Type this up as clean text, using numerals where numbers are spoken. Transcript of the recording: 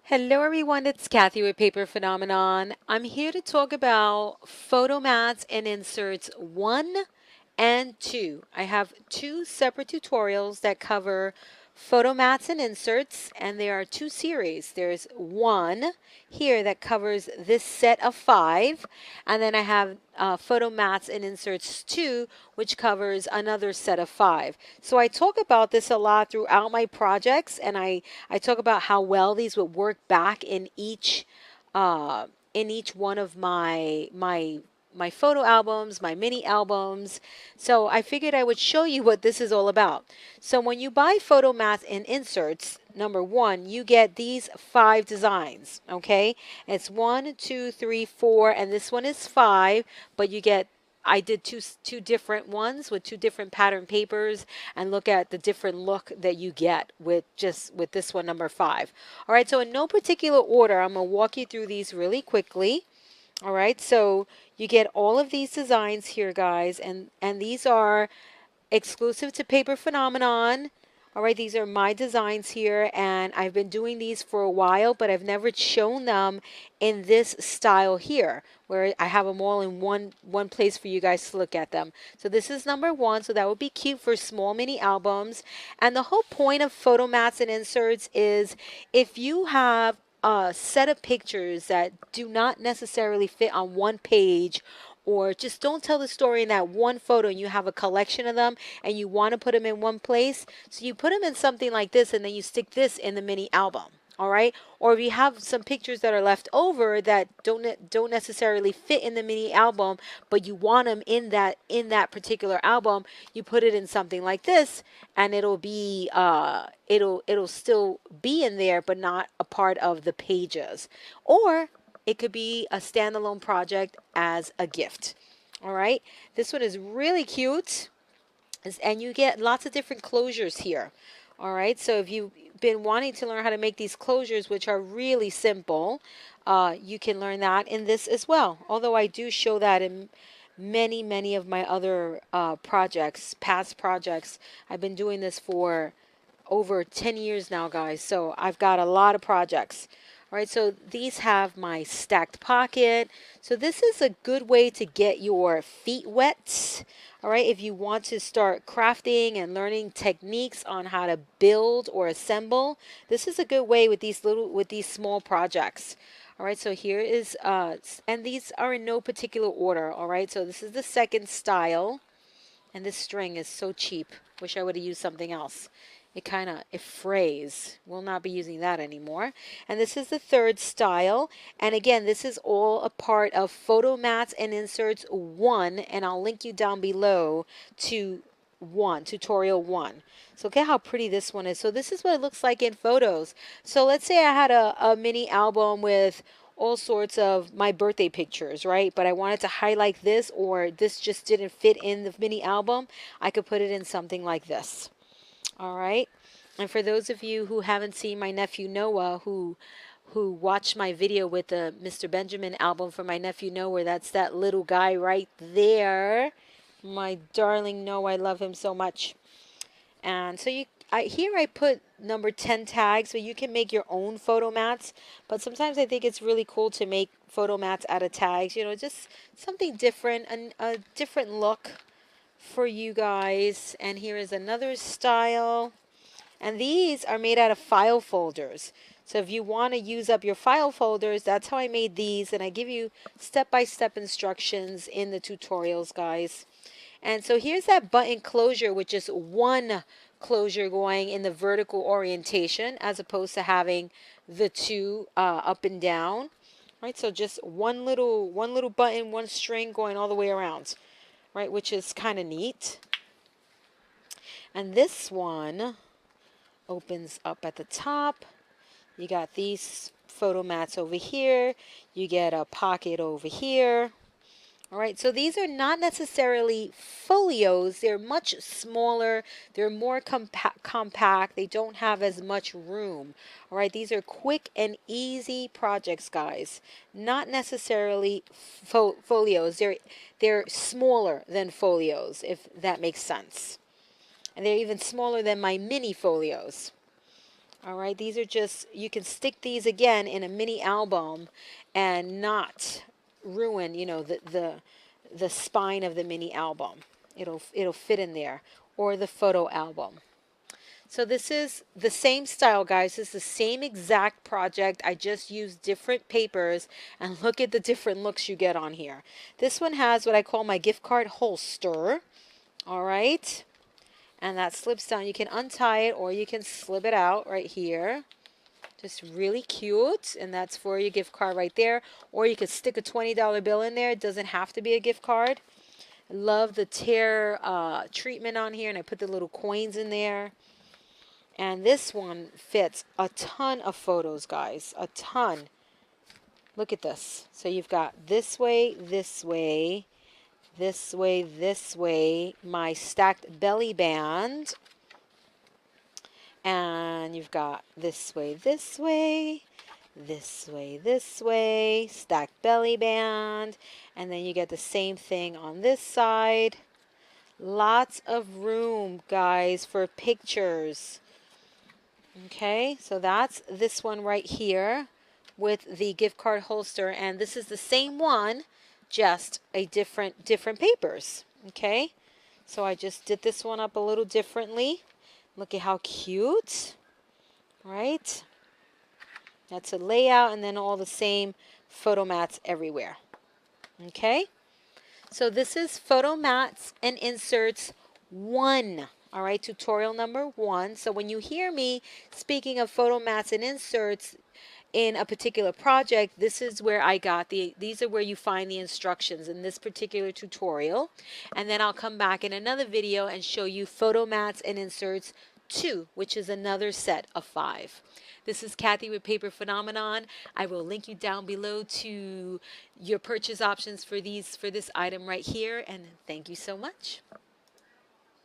Hello everyone, it's Kathy with Paper Phenomenon. I'm here to talk about photo mats and inserts 1 and 2. I have two separate tutorials that cover photo mats and inserts, and there are two series. There's one here that covers this set of 5, and then I have photo mats and inserts 2, which covers another set of 5. So I talk about this a lot throughout my projects, and I talk about how well these would work back in each one of my photo albums, my mini albums. So I figured I would show you what this is all about. So when you buy photo mats and inserts, number one, you get these 5 designs, okay? It's 1, 2, 3, 4, and this one is 5, but you get I did two different ones with two different pattern papers, and look at the different look that you get with this one, number 5. All right, so in no particular order, I'm going to walk you through these really quickly. All right, so you get all of these designs here, guys, and these are exclusive to Paper Phenomenon. All right, these are my designs here, and I've been doing these for a while, but I've never shown them in this style here, where I have them all in one place for you guys to look at them. So this is number 1, so that would be cute for small mini albums. And the whole point of photo mats and inserts is if you have a set of pictures that do not necessarily fit on one page, or just don't tell the story in that one photo, and you have a collection of them and you want to put them in one place, so you put them in something like this, and then you stick this in the mini album. All right, or if you have some pictures that are left over that don't necessarily fit in the mini album, but you want them in that particular album, you put it in something like this, and it'll be it'll still be in there, but not a part of the pages. Or it could be a standalone project as a gift. All right, this one is really cute, and you get lots of different closures here. All right, so if you've been wanting to learn how to make these closures, which are really simple, you can learn that in this as well. Although I do show that in many of my other projects, past projects. I've been doing this for over 10 years now, guys, so I've got a lot of projects. All right, so these have my stacked pocket. So this is a good way to get your feet wet. All right, if you want to start crafting and learning techniques on how to build or assemble, this is a good way with these small projects. All right, so here is and these are in no particular order. All right, so this is the second style, and this string is so cheap. Wish I would have used something else. It frays. We'll not be using that anymore. And this is the third style. And again, this is all a part of Photo Mats and Inserts 1. And I'll link you down below to tutorial 1. So look at how pretty this one is. So this is what it looks like in photos. So let's say I had a mini album with all sorts of my birthday pictures, right? But I wanted to highlight this, or this just didn't fit in the mini album. I could put it in something like this. All right. And for those of you who haven't seen my nephew Noah, who watched my video with the Mr. Benjamin album for my nephew Noah, that's that little guy right there. My darling Noah, I love him so much. And so here I put number 10 tags, so you can make your own photo mats. But sometimes I think it's really cool to make photo mats out of tags. You know, just something different, a different look for you guys. And here is another style, and these are made out of file folders. So if you want to use up your file folders, that's how I made these, and I give you step-by-step instructions in the tutorials, guys. And so here's that button closure with just one closure going in the vertical orientation, as opposed to having the two up and down. Right, so just one little button, one string going all the way around. Right, which is kind of neat. And this one opens up at the top. You got these photo mats over here. You get a pocket over here. All right, so these are not necessarily folios. They're much smaller. They're more compact. They don't have as much room. All right, these are quick and easy projects, guys. Not necessarily folios. They're smaller than folios, if that makes sense. And they're even smaller than my mini folios. All right, these are just, you can stick these again in a mini album and not ruin, you know, the spine of the mini album. It'll fit in there, or the photo album. So this is the same style, guys. This is the same exact project. I just used different papers, and look at the different looks you get on here. This one has what I call my gift card holster. All right. And that slips down. You can untie it or you can slip it out right here. Just really cute. And that's for your gift card right there. Or you could stick a $20 bill in there. It doesn't have to be a gift card. I love the tear treatment on here. And I put the little coins in there. And this one fits a ton of photos, guys. A ton. Look at this. So you've got this way, this way, this way, this way, my stacked belly band. And you've got this way, this way, this way, this way, stacked belly band. And then you get the same thing on this side. Lots of room, guys, for pictures. Okay, so that's this one right here with the gift card holster. And this is the same one, just a different papers. Okay, so I just did this one up a little differently. Look at how cute, right? That's a layout, and then all the same photo mats everywhere. Okay, so this is photo mats and inserts 1. All right, tutorial number 1. So when you hear me speaking of photo mats and inserts in a particular project, this is where I got these are where you find the instructions in this particular tutorial. And then I'll come back in another video and show you photo mats and inserts 2, which is another set of 5. This is Kathy with Paper Phenomenon. I will link you down below to your purchase options for this item right here. And thank you so much.